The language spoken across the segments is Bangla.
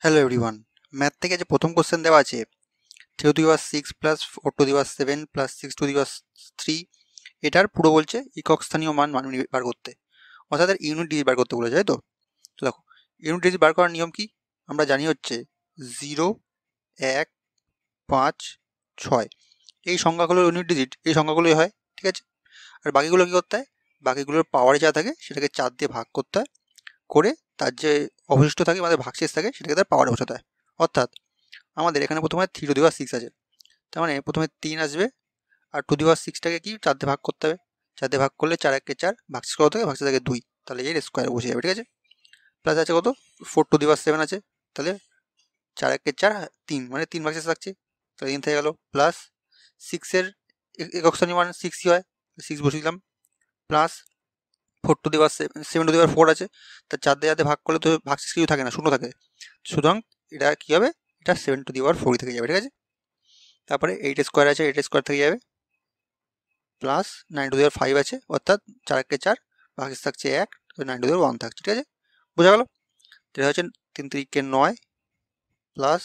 হ্যালো এভরিওয়ান, ম্যাথ থেকে যে প্রথম কোশ্চেন দেওয়া আছে 3 to the power 6 plus 4 to the power 7 plus 6 to the power 3, এটার পুরো বলছে একক স্থানীয় মান মান বার করতে, অর্থাৎ ইউনিট ডিজিট বার করতে বলেছে, তাই তো? তো দেখো, ইউনিট ডিজিট বার করার নিয়ম কি আমরা জানি, হচ্ছে 0, 1, 5, 6 এই সংখ্যাগুলো ইউনিট ডিজিট, এই সংখ্যাগুলোই হয়, ঠিক আছে? আর বাকিগুলো কি করতে হয়, বাকিগুলোর পাওয়ারে যা থাকে সেটাকে 4 দিয়ে ভাগ করতে হয়, করে তার যে অবশিষ্ট থাকে আমাদের ভাগশেষ থাকে সেটাকে তার পাওয়ারে বসাতে হয়। অর্থাৎ আমাদের এখানে প্রথমে 3 to the power 6 আছে, তার মানে প্রথমে 3 আসবে, আর 2 to the power 6টাকে কি 4 দিয়ে ভাগ করতে হবে, 4 দিয়ে ভাগ করলে 4 একে 4, ভাগশেষ কত থাকে, ভাগশেষ থাকে 2, তাহলে এর স্কোয়ার বসে যাবে, ঠিক আছে? প্লাস আছে কত, 4 to the power 7 আছে, তাহলে 4 একে 4, 3 মানে 3 ভাগশেষ থাকছে, তাহলে 3 থেকে গেল। প্লাস 6-এর একক স্থানীয় মান 6ই হয়, 6 বসে দিলাম। প্লাস 7 to the power 4 আছে, তা 4 দিয়ে যাতে ভাগ করলে তো ভাগশেষ কিছু থাকে না, শূন্য থাকে, সুতরাং এটা কি হবে, এটা 7 to the power 4 থেকে যাবে, ঠিক আছে? তারপরে 8 স্কোয়ার আছে, 8 স্কোয়ার থেকে যাবে। প্লাস 9 to the power 5 আছে, অর্থাৎ 4 একে 4, ভাগশেষ থাকছে 1, 9 to the power 1 থাকছে, ঠিক আছে? বোঝা গেল? এটা হচ্ছে 3 3 9 প্লাস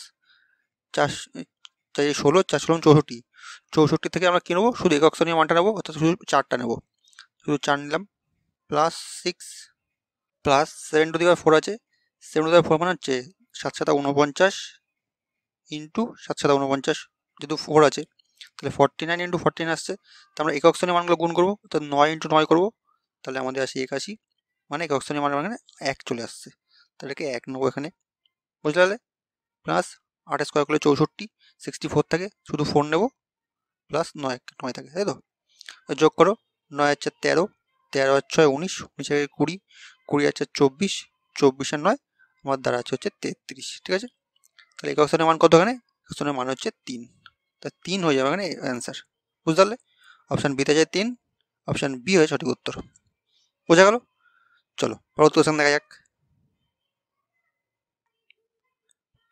4 4 16, 4 16 64, 64 থেকে আমরা কি নেবো, শুধু একক স্থানীয় মানটা নেবো, অর্থাৎ শুধু 4টা নেবো, শুধু 4 নিলাম। Plus 6 plus 7 to the power 4 আছে, 7 to the power 4 মানে হচ্ছে 7 7 49 ইন্টু 7 7 49, যেহেতু 4 আছে তাহলে 49 ইন্টু 49 আসছে, তো আমরা একক স্থানীয় মানগুলো গুণ করবো, তো 9 ইন্টু 9 করবো, তাহলে আমাদের আসে 81, মানে একক স্থানীয় মান মানে 1 চলে আসছে, তাহলে কি 1 নেবো এখানে, বুঝতে পারলে? প্লাস 8 স্কোয়ার করলে 64, 64 থাকে, শুধু 4 নেবো, প্লাস 9 থাকে, তাই তো? যোগ করো, 9 আর 4 13, 13 আর 6 19, 19 আর 20, 20 আর 4 24, 24 আর 9 আমার দ্বারা আছে হচ্ছে 33, ঠিক আছে? তাহলে একক স্থানীয় মান কত এখানে, একক স্থানীয় মান হচ্ছে 3, তা 3 হয়ে যাবে এখানে অ্যান্সার, বুঝতে পারলে? অপশান বিতে যায় 3, অপশান বি হয় সঠিক উত্তর। বোঝা গেল? চলো পরবর্তী কোশ্চেন দেখা যাক।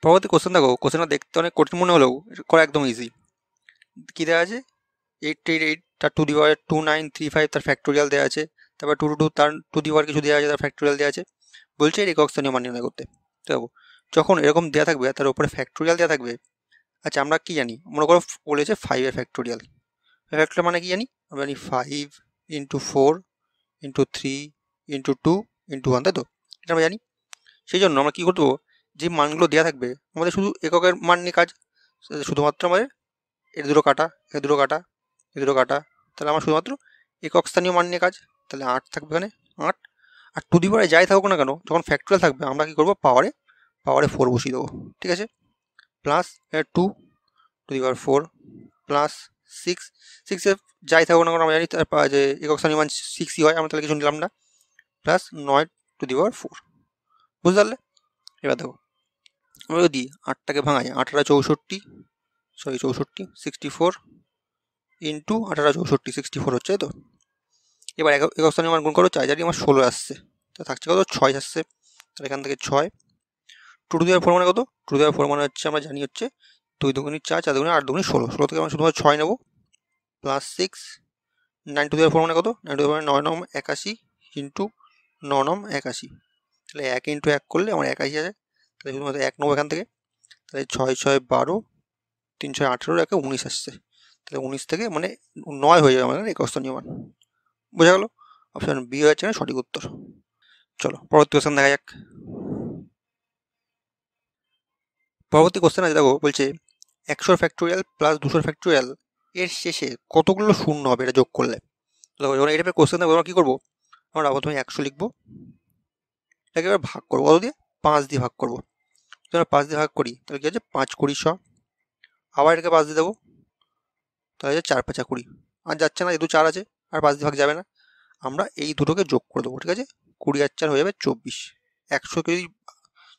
পরবর্তী কোশ্চেন দেখো, কোশ্চেনটা দেখতে অনেক কঠিন মনে হলেও এটা করা একদম ইজি। কি দেওয়া আছে, 888 তার 2 the power 2935 তার ফ্যাক্টোরিয়াল দেওয়া আছে, তারপর 2 তার 2 the power কিছু দেওয়া আছে, তার ফ্যাক্টোরিয়াল দেওয়া আছে, বলছে এর একক স্থানীয় মান নির্ণয় করতে। তো যখন এরকম দেওয়া থাকবে তার উপরে ফ্যাক্টোরিয়াল দেওয়া থাকবে, আচ্ছা আমরা কি জানি, মনে করো বলেছে 5 এর ফ্যাক্টোরিয়াল, ফ্যাক্টোরিয়াল মানে কি জানি, আমরা জানি 5 ইন্টু 4 ইন্টু 3 ইন্টু 2 ইন্টু 1, তাই তো? এটা আমরা জানি। সেই জন্য আমরা কি করবো, যে মানগুলো দেওয়া থাকবে আমাদের শুধু এককের মান নিয়ে কাজ, শুধুমাত্র আমাদের এর দুটো কাটা, এর দুটো কাটা, এর দুটো কাটা, তাহলে আমার শুধুমাত্র একক স্থানীয় মান নিয়ে কাজ, তাহলে 8 থাকবে এখানে, 8। আর 2 the power যাই থাকুক না কেন, যখন ফ্যাক্টোরিয়াল থাকবে আমরা কি করবো, পাওয়ারে পাওয়ারে 4 বসিয়ে দেবো, ঠিক আছে? Plus 2 to the power 4 plus 6, 6 এ যাই থাকুক না কেন আমরা জানি তার যে একক স্থানীয় মান 6ই হয়, আমরা তাহলে কিছু নিলাম না, প্লাস 9 to the power 4, বুঝতে পারলে? এবার দেখো, আমরা যদি 8টাকে ভাঙাই, 8 8 64, সরি 64, 64 ইন্টু 8 8 64, 64 হচ্ছে, তাই তো? এবার একক স্থানীয় মান গুণ করো, 4 জানি আমার 16 আসছে, তো থাকছে কত, 6 আসছে, তাহলে এখান থেকে 6। 2 to the power 4 মানে কত, 2 to the power 4 মানে হচ্ছে আমরা জানি হচ্ছে 2 দুগুণি 4, 4 দুগুণি 8, দুগুণি 16, 16 থেকে আমরা শুধুমাত্র 6 নেবো, প্লাস 6। 9 to the power 4 মানে কত, 9 to the power 9 9 81 ইন্টু 9 9 81, তাহলে 1 ইন্টু 1 করলে আমার 81 আছে, তাহলে শুধুমাত্র 1 নেবো এখান থেকে, তাহলে 6 6 12, 3 6 18, 1 19 আসছে, তাহলে 19 থেকে মানে 9 হয়ে যাবে আমাদের একক স্থানীয় মান। বোঝা গেল? অপশন বি হচ্ছে এখানে সঠিক উত্তর। চলো পরবর্তী কোশ্চেন দেখা যাক। পরবর্তী কোশ্চেন আছে, দেখো বলছে 100 ফ্যাক্টোরিয়াল প্লাস 200 ফ্যাক্টোরিয়াল এর শেষে কতগুলো শূন্য হবে এটা যোগ করলে। দেখো যখন এই টাইপের কোশ্চেন দেখবো আমরা কী করবো, আমরা প্রথমে 100 লিখবো, এটাকে এবার ভাগ করবো, কত দিয়ে, 5 দিয়ে ভাগ করবো। যদি আমরা 5 দিয়ে ভাগ করি তাহলে কি আছে, 5 20 100, আবার এটাকে 5 দিয়ে দেবো, তাহলে 4 5 20, আর যাচ্ছে না, যেহেতু 4 আছে আর 5 দিয়ে ভাগ যাবে না, আমরা এই দুটোকে যোগ করে দেবো, ঠিক আছে? 20 আর 4 হয়ে যাবে 24। 100কে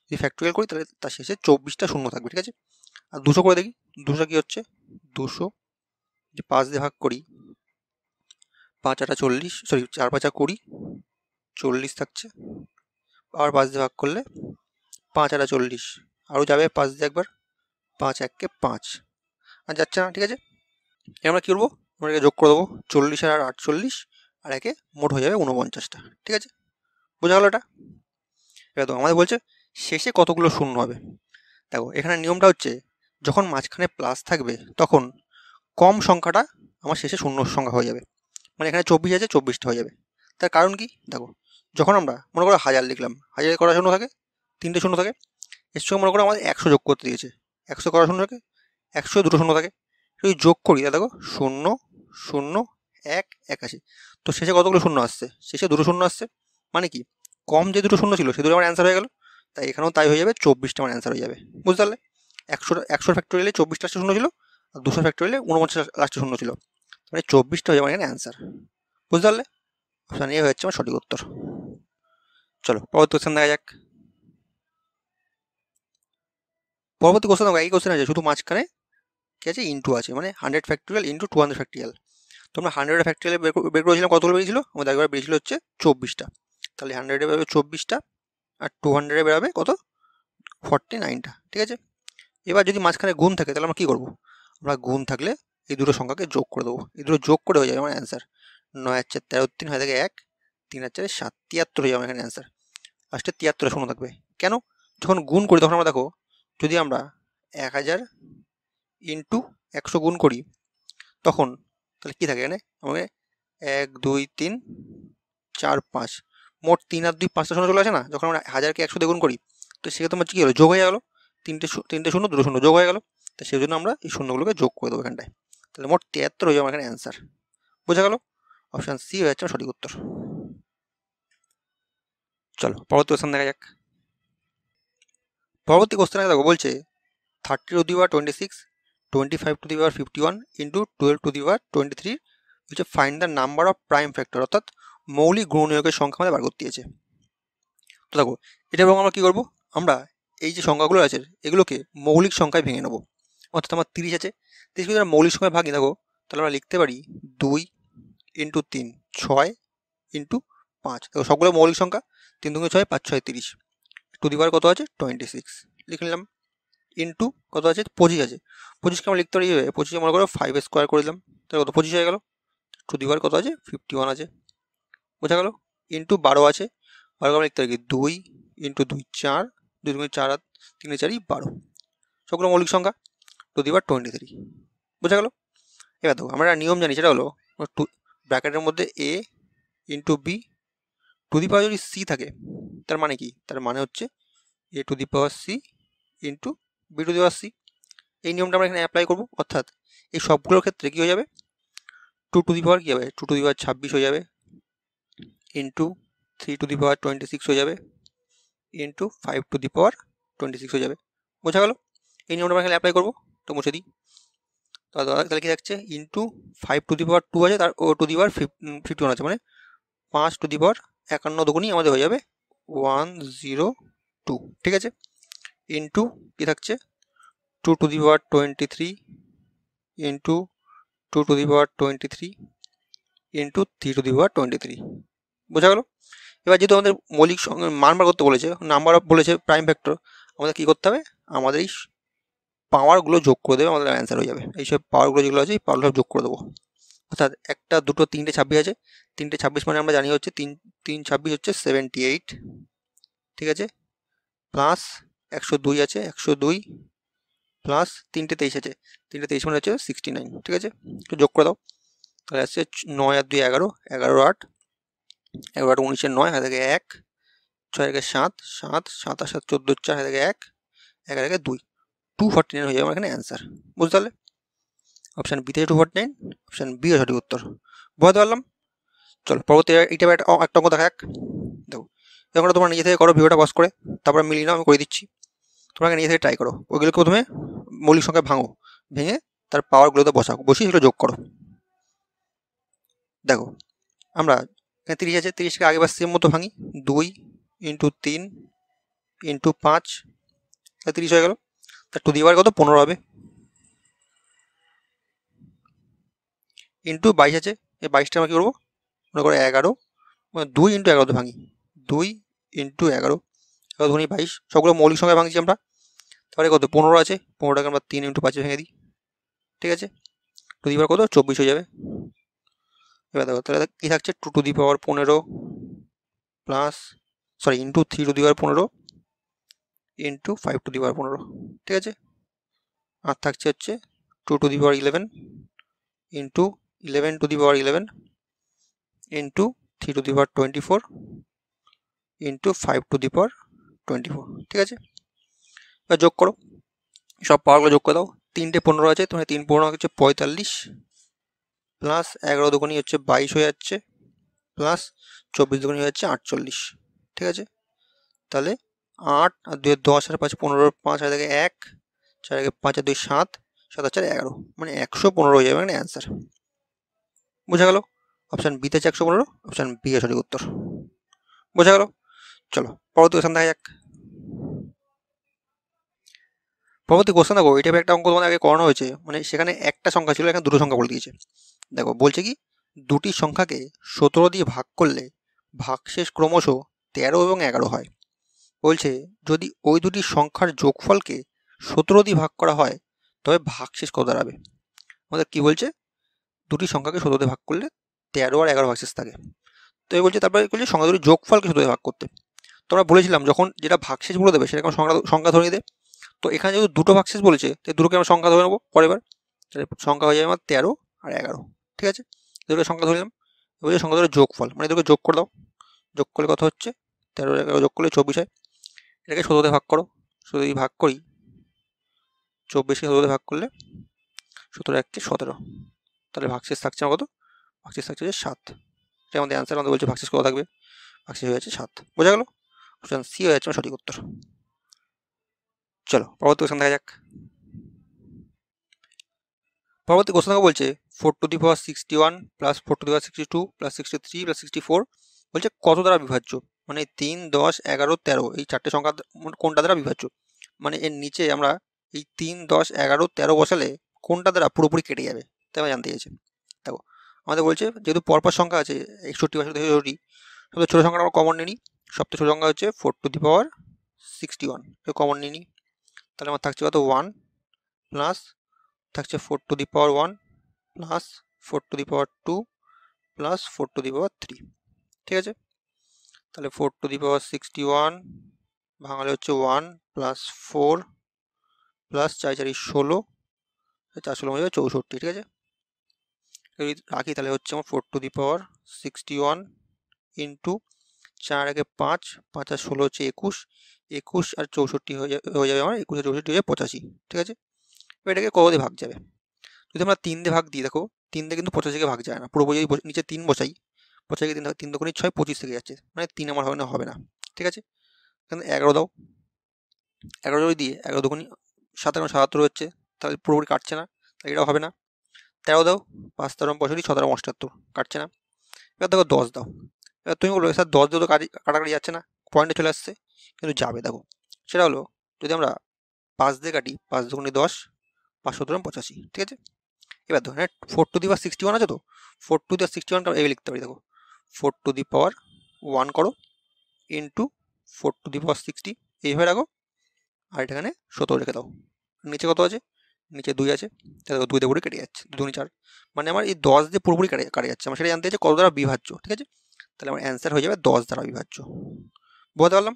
যদি ফ্যাক্টোরিয়াল করি তাহলে তার শেষে 24টা শূন্য থাকবে, ঠিক আছে? আর 200 করে দেখি, 200 কি হচ্ছে, 200 যে 5 দিয়ে ভাগ করি, 5 8 40, সরি 4 5 20, 40 থাকছে, আবার 5 দিয়ে ভাগ করলে 5 8 40, আরও যাবে 5 দিয়ে একবার, 5 1 কে 5, আর যাচ্ছে না, ঠিক আছে? আমরা কী করবো, আমরা একে যোগ করে দেবো, 40 আর 48, আর একে মোট হয়ে যাবে 49টা, ঠিক আছে? বোঝা গেল এটা? এবার তো আমাদের বলছে শেষে কতগুলো শূন্য হবে, দেখো এখানে নিয়মটা হচ্ছে যখন মাঝখানে প্লাস থাকবে তখন কম সংখ্যাটা আমার শেষে শূন্য সংখ্যা হয়ে যাবে। মানে এখানে 24 আছে, 24টা হয়ে যাবে। তার কারণ কি দেখো, যখন আমরা মনে করো 1000 লিখলাম, 1000 করা শূন্য থাকে, 3টে শূন্য থাকে, এর সঙ্গে মনে করো আমাদের 100 যোগ করতে দিয়েছে, 100 করা শূন্য থাকে, 100 দুটো শূন্য থাকে, যদি যোগ করি তাহলে দেখো 0 0 1 1 আছে। তো শেষে কতগুলো শূন্য আসছে? শেষে দুটো শূন্য আসছে, মানে কি কম যে দুটো শূন্য ছিল সে দুটো আমার অ্যান্সার হয়ে গেল। তাই এখানেও তাই হয়ে যাবে, 24টা আমার অ্যান্সার হয়ে যাবে। বুঝতে পারলে? 100 ফ্যাক্টরিয়ালে 24টা লাস্টে শূন্য ছিল, আর 200 ফ্যাক্টরিয়ালে 49 লাস্টে শূন্য ছিল, মানে 24টা হয়ে যাবে এখানে অ্যান্সার। বুঝতে পারলে? অপশান এ হচ্ছে আমার সঠিক উত্তর। চলো পরবর্তী কোশ্চেন দেখা যাক। পরবর্তী কোশ্চেন দেখো, এই কোশ্চেন আছে শুধু মাঝখানে কি আছে, ইন্টু আছে, মানে 100 ফ্যাক্টরিয়াল ইন্টু 200 ফ্যাক্টরিয়াল। তোমরা 100 ফ্যাক্টরিয়াল বের করেছিলাম, কতগুলো বেরিয়েছিল? আমাদের একবার বেরিয়েছিল হচ্ছে 24টা। তাহলে 100 বেরোবে 24টা, আর 200 বেরোবে কত? 49টা। ঠিক আছে, এবার যদি মাঝখানে গুণ থাকে তাহলে আমরা কী করবো? আমরা গুণ থাকলে এই দুটো সংখ্যাকে যোগ করে দেবো, এই দুটো যোগ করে হয়ে যাবে আমার অ্যান্সার। 9 আর 4 13, 3 হয়ে থাকে 1, 3 আর 4 7, 73 হয়ে যাবে এখানে অ্যান্সার। লাস্টে 73 শূন্য থাকবে। কেন? যখন গুণ করি তখন আমরা দেখো, যদি আমরা 1000 ইন্টু 100 গুণ করি তখন তাহলে কী থাকে এখানে আমাকে 1 2 3 4 5, মোট 3 আর 2 5টা শূন্য চলে আসে না? যখন আমরা 1000কে 100 দিয়ে গুণ করি তো সেক্ষেত্রে তোমার কী হলো, যোগ হয়ে গেলো, তিনটে শূন্য দুটো শূন্য যোগ হয়ে গেল। তো সেই জন্য আমরা এই শূন্যগুলোকে যোগ করে দেবো এখানটায়। তাহলে মোট 73 হয়ে যাবে এখানে অ্যান্সার। বোঝা গেল? অপশান সি হয়ে যাচ্ছে সঠিক উত্তর। চলো পরবর্তী কোশ্চেন দেখা যাক। পরবর্তী কোশ্চেনে দেখো বলছে 30 to the power 26, 25 to the power 51 into 12 to the power 23 হচ্ছে find the number of prime factor, অর্থাৎ মৌলিক গুণনীয়কের সংখ্যা আমাদের বার করতে দিয়েছে। তো দেখো এটা এবং আমরা কী করবো, আমরা এই যে সংখ্যাগুলো আছে এগুলোকে মৌলিক সংখ্যায় ভেঙে নেবো। অর্থাৎ আমার 30 আছে, 30 যদি আমরা মৌলিক সংখ্যায় ভাগি দেখো, তাহলে আমরা লিখতে পারি 2 ইন্টু 3 6 ইন্টু 5। দেখো সবগুলো মৌলিক সংখ্যা, 3 2 6 5 6 30, টু দি পাওয়ার কত আছে 26 লিখে নিলাম, ইন্টু কত আছে 25 আছে, 25কে আমরা লিখতে পারি 25 মনে করো 5 স্কোয়ার করে দিলাম, তাহলে কত 25 হয়ে গেল। টু দি পাওয়ার কত আছে 51 আছে, বোঝা গেল। ইন্টু 12 আছে, 12কে আমরা লিখতে পারি 2 ইন্টু 2 4, 2 2 4 আর 3 4 12, সবগুলো মৌলিক সংখ্যা, টু দি পাওয়ার 23, বোঝা গেল। এবার দেখো আমরা একটা নিয়ম জানি, সেটা হলো ব্র্যাকেটের মধ্যে a into B, to the power যদি সি থাকে তার মানে কি, তার মানে হচ্ছে a to the power C into B to the power C. এই নিয়মটা আমরা এখানে অ্যাপ্লাই করবো, অর্থাৎ এই সবগুলোর ক্ষেত্রে কী হয়ে যাবে, 2 টু দি পাওয়ার কী হবে 2 টু দি পাওয়ার 26 হয়ে যাবে, ইন্টু 3 টু দি পাওয়ার 26 হয়ে যাবে, ইন্টু 5 টু দি পাওয়ার 26 হয়ে যাবে, বোঝা গেল। এই নিয়মটা আমরা এখানে অ্যাপ্লাই করবো, তো মুছে দিই। তাহলে কি থাকছে, ইন্টু 5 টু দি পাওয়ার 2 আছে, তার ও টু দি পাওয়ার 51 আছে, মানে 5 টু দি পাওয়ার 51 দুগুণই আমাদের হয়ে যাবে 102। ঠিক আছে, ইন্টু কি থাকছে 2 to the power 23 into 2 to the power 23 into 3 to the power 23, বোঝা গেল। এবার যেহেতু আমাদের মৌলিক মান বার করতে বলেছে, নাম্বার বলেছে প্রাইম ফ্যাক্টর, আমাদের কী করতে হবে, আমাদের এই পাওয়ারগুলো যোগ করে দেবে, আমাদের অ্যান্সার হয়ে যাবে। এইসব পাওয়ারগুলো যেগুলো আছে এই পাওয়ারগুলো যোগ করে দেবো, অর্থাৎ 1 2 3 26 আছে, 3 26 মানে আমরা জানি হচ্ছে 3 3 26 হচ্ছে 78। ঠিক আছে, প্লাস 102 আছে, 102 প্লাস 3 23 আছে, 3 23 মানে হচ্ছে 69। ঠিক আছে, একটু যোগ করে দাও, তাহলে আসছে 9 আর 2 11, 11 8, 11 8 19 9 হয়ে থাকে 1, 6 1 7, 7 7 আর 7 14 4 হয়ে থাকে 1, 1 1 2, 249 হয়ে যাবে আমার এখানে অ্যান্সার। বুঝতে পারলে? অপশান বি থেকে 249, অপশান বি এর সঠিক উত্তর। বুঝতে পারলাম। চলো পরবর্তী এইটা একটা অঙ্ক দেখা যাক। দেখো এখন তোমরা নিজে থেকে করো, ভিডিওটা পজ করে, তারপরে মিলিয়ে নাও, আমি করে দিচ্ছি। তোমরা নিজে থেকে ট্রাই করো, ওইগুলোকে প্রথমে মৌলিক সংখ্যায় ভাঙো, ভেঙে তার পাওয়ারগুলোতে বসিয়ে সেগুলো যোগ করো। দেখো আমরা এখানে 30 আছে, 30কে আগে বার সেম মতো ভাঙি, 2 ইন্টু 3 ইন্টু 5, 30 হয়ে গেল। তার টু দি পাওয়ার কত 15 হবে, ইন্টু 22 আছে, এই 22টা আমরা কী করবো, মনে করো 11, 2 ইন্টু 11 ভাঙি, 2 ইন্টু 11, 11 ধরি 22, সবগুলো মৌলিক সংখ্যায় ভাঙছি আমরা। তারপরে কত 15 আছে, 15টাকে আমরা 3 ইন্টু 5 ভেঙে দিই। ঠিক আছে, টু দি পাওয়ার কত 24 হয়ে যাবে। এবার দেখো তাহলে কী থাকছে, 2 to the power 15 plus into 3 to the power 15 into 5 to the power 15। ঠিক আছে। আর থাকছে হচ্ছে 2 to the power 11 into 11 to the power 11 into 3 to the power 24 into 5 to the power 24, ঠিক আছে। এবার যোগ করো, সব পাওয়ারগুলো যোগ করে দাও। 3টে 15 আছে, তোমার 3 15 হচ্ছে 45 প্লাস 11 দুগুণি হচ্ছে 22 হয়ে যাচ্ছে প্লাস 24 দুগুণি হয়ে যাচ্ছে 48, ঠিক আছে। তাহলে 8 আর 2 10 আর 5 15, 5 আর 1 4 আর 5 আর 2 7 7 আর 4 11, মানে 115 হয়ে যাবে মানে অ্যান্সার। বোঝা গেল? অপশান বিতে আছে 115, অপশান বি এর সঠিক উত্তর। বোঝা গেল? চলো পরবর্তী কোশ্চেন দেখা যাক। পরবর্তী কোশ্চেন দেখো, এটা একটা অঙ্ক তোমাদের আগে করানো হয়েছে, মানে সেখানে একটা সংখ্যা ছিল, এখানে দুটো সংখ্যা বলে দিয়েছে। দেখো বলছে কি, দুটি সংখ্যাকে 17 দিয়ে ভাগ করলে ভাগশেষ ক্রমশ 13 এবং 11 হয়। বলছে যদি ওই দুটি সংখ্যার যোগফলকে 17 দিয়ে ভাগ করা হয় তবে ভাগশেষ কত দাঁড়াবে। আমাদের কি বলছে, দুটি সংখ্যাকে 17 দিয়ে ভাগ করলে 13 আর 11 ভাগশেষ থাকে। তো এই বলছে তারপরে বলছে সংখ্যা দুটি যোগফলকে 17 দিয়ে ভাগ করতে। তোমরা বলেছিলাম যখন যেটা ভাগশেষ বলে দেবে সেরকম সংখ্যা ধরিয়ে দেবে। তো এখানে যেহেতু দুটো ভাগশেষ বলেছে, তাই দুটোকে আমরা সংখ্যা ধরে নেবো পরের বার। তাহলে সংখ্যা হয়ে যাবে আমার 13 আর 11, ঠিক আছে। দুটোকে সংখ্যা ধরে নিলাম। এবার সংখ্যা ধরে যোগফল, মানে দুটোকে যোগ করে দাও। যোগ করলে কত হচ্ছে, 13 আর 11 যোগ করলে 24 হয়। এটাকে 17 দিয়ে ভাগ করো, 17 দিয়ে ভাগ করি, 24কে 17 দিয়ে ভাগ করলে 17 1 17, তাহলে ভাগশেষ থাকছে আমার কত, ভাগশেষ থাকছে যে 7। এটা আমাদের অ্যান্সার, আমাদের বলছে ভাগশেষ কত থাকবে, ভাগশেষ হয়ে যাচ্ছে 7। বোঝা গেল? অপশন সি হয়ে যাচ্ছে আমার সঠিক উত্তর। চলো পরবর্তী কোশ্চেন দেখা যাক। পরবর্তী কোশ্চেন বলছে 4 to the power 61 plus 4 to the power 62 plus 63 plus 64 বলছে কত দ্বারা বিভাজ্য, মানে 3 10 11 13 এই চারটে সংখ্যা কোনটা দ্বারা বিভাজ্য। মানে এর নিচে আমরা এই 3 10 11 13 বসালে কোনটা দ্বারা পুরোপুরি কেটে যাবে, তাই আমরা জানতে চাইছি। দেখো আমাদের বলছে যেহেতু পরপর সংখ্যা আছে 61 62 63, সবচেয়ে ছোটো সংখ্যাটা আমরা কমন নিই। সবচেয়ে ছোটো সংখ্যা হচ্ছে 4 টু দি পাওয়ার 61, কমন নিই। তাহলে আমার থাকছে কত 1 প্লাস থাকছে 4 to the power 1 plus 4 to the power 2 plus 4 to the power 3, ঠিক আছে। তাহলে 4 টু দি পাওয়ার 61 ভাঙালে হচ্ছে 1 প্লাস 4 প্লাস 4 4 16, 4 16 হয়ে যাবে 64, ঠিক আছে। যদি রাখি তাহলে হচ্ছে আমার 4 টু দি পাওয়ার 61 ইন্টু 4 আগে 5 5 আর 16 হচ্ছে 21, 21 আর 64 হয়ে যাবে আমার 21 আর 64 হয়ে যাবে 85, ঠিক আছে। এবার এটাকে কত দিয়ে ভাগ যাবে, যদি আমরা 3 দিয়ে ভাগ দিই, দেখো 3 দিয়ে কিন্তু 85কে ভাগ যায় না, পুরোপুরি যদি নিচে 3 বসাই, 85কে 3 দুগুণে 6 25 থেকে যাচ্ছে, মানে 3 আমার হবে না, ঠিক আছে। এখানে 11 দাও, 11 যদি দিয়ে 11 দুগুণে 7 77 হচ্ছে, তাহলে পুরোপুরি কাটছে না, তাহলে এটাও হবে না। 13 দাও, 5 13 65, 6 13 78, কাটছে না। এবার দেখো 10 দাও, এবার তুমি বলবে স্যার 10 দিয়ে তো কাটাকাটি যাচ্ছে না, পয়েন্টে চলে আসছে, কিন্তু যাবে। দেখো সেটা হলো যদি আমরা 5 দিয়ে কাটি, 5 দুগুণে 10, 5 17 85, ঠিক আছে। এবার দেখো হ্যাঁ 4 টু দি পাওয়ার 61 আছে, তো 4 টু দি পাওয়ার 61 এভাবে লিখতে পারি। দেখো 4 টু দি পাওয়ার 1 করো ইন্টু 4 টু দি পাওয়ার 60 এইভাবে রাখো, আর এখানে 17 রেখে দাও। নিচে কত আছে, নিচে 2 আছে, তাহলে 2 দিয়ে পুরো কেটে যাচ্ছে, 2 2 4, মানে আমার এই 10 দিয়ে পুরোপুরি কাটে যাচ্ছে। আমার সেটা জানতে চাইছে কত দ্বারা বিভাজ্য, ঠিক আছে। তাহলে আমার অ্যান্সার হয়ে যাবে 10 দ্বারা বিভাজ্য। বুঝতে পারলাম?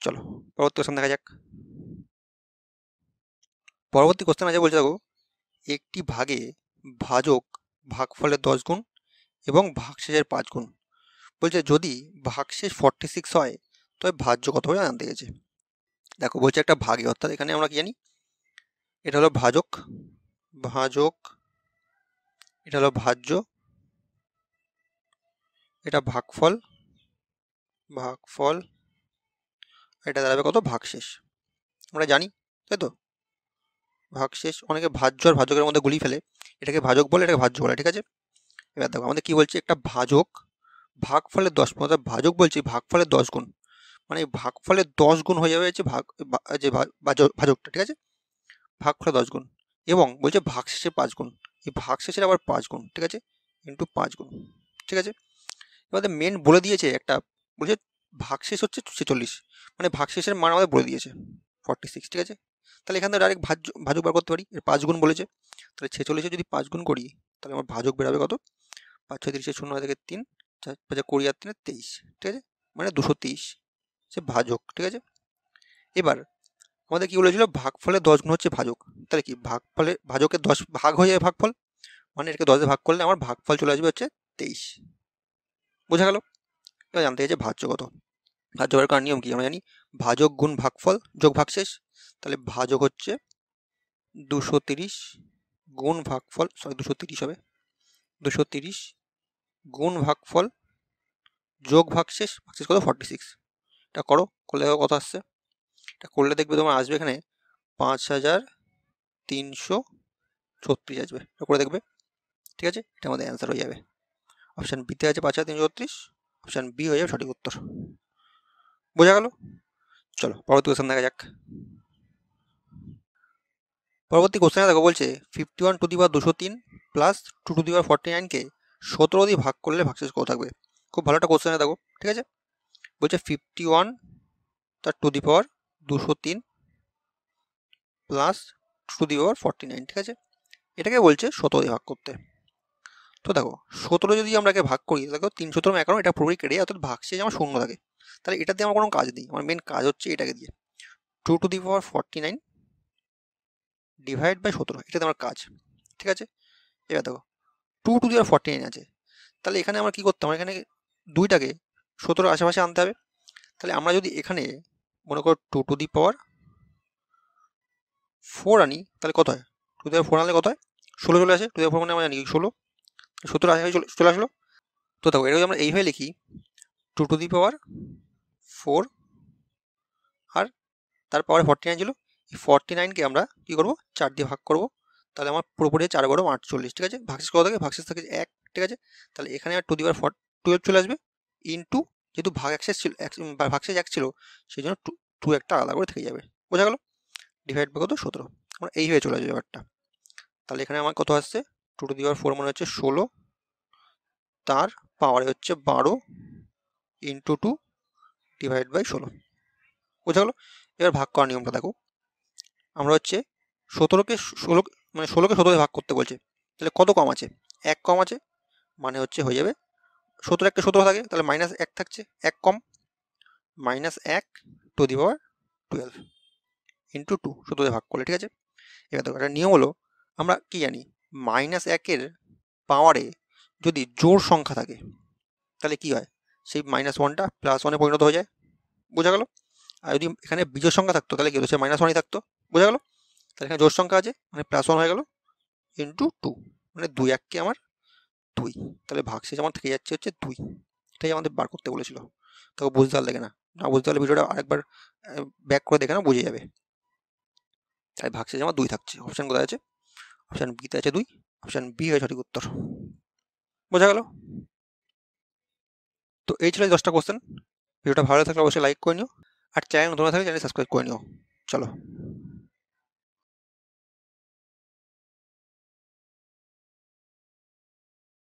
চলো পরবর্তী কোশ্চেন দেখা যাক। পরবর্তী কোশ্চেন আছে বলছে দেখো একটি ভাগে ভাজক ভাগফলের 10 গুণ এবং ভাগশেষের 5 গুণ। বলছে যদি ভাগশেষ 46 হয় তবে ভাজ্য কত হবে জানতে গেছে। দেখো বলছে একটা ভাগে, অর্থাৎ এখানে আমরা কি জানি, এটা হলো ভাজক, ভাজক এটা হলো ভাজ্য, এটা ভাগফল, ভাগফল, এটা দাঁড়াবে কত ভাগশেষ। আমরা জানি তাই তো, ভাগশেষ অনেকে ভাজ্য আর ভাজকের মধ্যে গুলিয়ে ফেলে, এটাকে ভাজক বলে এটাকে ভাজ্য বলে, ঠিক আছে। এবার দেখো আমাদের কি বলছে, একটা ভাজক ভাগফলের 10 গুণ, অর্থাৎ ভাজক বলছি ভাগফলের 10 গুণ, মানে ভাগফলের 10 গুণ হয়ে যাবে হচ্ছে ভাজকটা, ঠিক আছে। ভাগফলের 10 গুণ এবং বলছে ভাগশেষের 5 গুণ, এই ভাগশেষের আবার 5 গুণ, ঠিক আছে, ইন্টু 5 গুণ, ঠিক আছে। এবার মেন বলে দিয়েছে একটা, বলছে ভাগশেষ হচ্ছে 46, মানে ভাগশেষের মান আমাদের বলে দিয়েছে 46, ঠিক আছে। তাহলে এখান থেকে ডাইরেক্ট ভাজক বার করতে পারি, এর 5 গুণ বলেছে, তাহলে 46 যদি 5 গুণ করি তাহলে আমার ভাজক বেরোবে কত, 5 6 30 শূন্য থেকে 3 4 5 20 আর 3 23, ঠিক আছে, মানে 223 সে ভাজক, ঠিক আছে। এবার আমাদের কি বলেছিল ভাগফলের 10 গুণ হচ্ছে ভাজক, তাহলে কি ভাগফলে ভাজকের 10 ভাগ হয়ে যাবে ভাগফল, মানে এটাকে 10 দিয়ে ভাগ করলে আমার ভাগফল চলে আসবে হচ্ছে 23। বোঝা গেল? এবার জানতে চাইছে ভাজ্য কত। ভাজ্য বের করার নিয়ম কি আমরা জানি, ভাজক গুণ ভাগফল যোগ ভাগশেষ। তাহলে ভাজক হচ্ছে 230 গুণ ভাগফল, সরি 230 হবে, 230 গুণ ভাগফল যোগ ভাগশেষ, ভাগশেষ কত 46। এটা করো, করলে দেখো কত আসছে। এটা করলে দেখবে তোমার আসবে এখানে 5336 আসবে। এটা করে দেখবে, ঠিক আছে, এটা আমাদের অ্যান্সার হয়ে যাবে। অপশান বিতে আছে 5336, অপশান বি হয়ে যাবে সঠিক উত্তর। বোঝা গেল? চলো পরবর্তী কোশ্চেন দেখা যাক। পরবর্তী কোশ্চেনে দেখো বলছে 51 to the power 203 plus 2 to the power 49-কে 17 দিয়ে ভাগ করলে ভাগশেষ কত থাকবে। খুব ভালো একটা কোশ্চেনে দেখো, ঠিক আছে। বলছে 51 তার to the power 203 plus 2 to the power 49, ঠিক আছে। এটাকে বলছে 17 দিয়ে ভাগ করতে। তো দেখো 17 যদি আমরা একে ভাগ করি, দেখো 3 17 11, এটা পুরোপুরি কেটে যায়, অর্থাৎ ভাগশেষ আমার শূন্য থাকে। তাহলে এটাতে আমার কোনো কাজ নেই, আমার মেন কাজ হচ্ছে এটাকে দিয়ে 2 to the power 49 divide by 17, এটাতে আমার কাজ, ঠিক আছে। এবার দেখো 2 টু দি পাওয়ার 49 আছে, তাহলে এখানে আমরা কি করতে হবে, এখানে দুইটাকে 17 আশেপাশে আনতে হবে। তাহলে আমরা যদি এখানে মনে করো 2 টু দি পাওয়ার 4 আনি, তাহলে কত হয়, 2 টু দি পাওয়ার 4 আনলে কত হয়, 16 চলে আসে। 2 টু দি পাওয়ার 4 মানে আমরা জানি 16, 17 আশেপাশে চলে আসলো। তো দেখো এটা যদি আমরা এইভাবে লিখি 2 টু দি পাওয়ার 4 আর তার পাওয়ারে 49 ছিল, এই 49-কে আমরা কি করবো 4 দিয়ে ভাগ করবো। তাহলে আমার পুরোপুরি 4 গরম 48, ঠিক আছে। ভাগশেষ কত থাকে, ভাগশেষ থাকে 1, ঠিক আছে। তাহলে এখানে আর 2 দি পাওয়ার 12 চলে আসবে, ইন্টু যেহেতু ভাগশেষ ছিল ভাগশেষ 1 ছিল, সেই জন্য 2 একটা আলাদা করে থেকে যাবে। বোঝা গেল? ডিভাইড বাই কত 17, আমরা এইভাবে চলে আসবে ব্যাপারটা। তাহলে এখানে আমার কত আসছে, 2 টু দি পাওয়ার 4 মানে হচ্ছে 16, তার পাওয়ারে হচ্ছে 12 ইন্টু 2 ডিভাইড বাই 16। বোঝা গেল? এবার ভাগ করার নিয়মটা দেখো, আমরা হচ্ছে 17কে 16 মানে 16কে 17 দিয়ে ভাগ করতে বলছে, তাহলে কত কম আছে, 1 কম আছে, মানে হচ্ছে হয়ে যাবে 17 একটা 17 থাকে, তাহলে মাইনাস 1 থাকছে, 1 কম, minus 1 to the power 12 into 2 17 দিয়ে ভাগ করলে, ঠিক আছে। এবার দেখো একটা নিয়ম হলো, আমরা কি জানি মাইনাস 1-এর পাওয়ারে যদি জোড় সংখ্যা থাকে তাহলে কি হয়, সেই -1টা +1-এ পরিণত হয়ে যায়। বোঝা গেল? আর যদি এখানে বিজোড় সংখ্যা থাকতো তাহলে কি হতো, সে -1ই থাকতো। বোঝা গেল? তাহলে এখানে জোড় সংখ্যা আছে মানে +1 হয়ে গেল ইন্টু 2, মানে 2 1-কে আমার 2, তাহলে ভাগশেষ আমার থেকে যাচ্ছে হচ্ছে 2। এটাই আমাদের বার করতে বলেছিল। তো বুঝতে পারলে কিনা, না বুঝতে পারলে ভিডিওটা আরেকবার ব্যাক করে দেখে না, বুঝে যাবে। তাই ভাগশেষ আমার 2 থাকছে। অপশান কোথায় আছে, অপশান বিতে আছে 2, অপশান বি হয় সঠিক উত্তর। বোঝা গেল? তো এই ছিল 10টা কোশ্চেন। ভিডিওটা ভালো থাকলে অবশ্যই লাইক করে নিও, আর চ্যানেল নতুন থাকলে চ্যানেল সাবস্ক্রাইব করে নিও। চলো।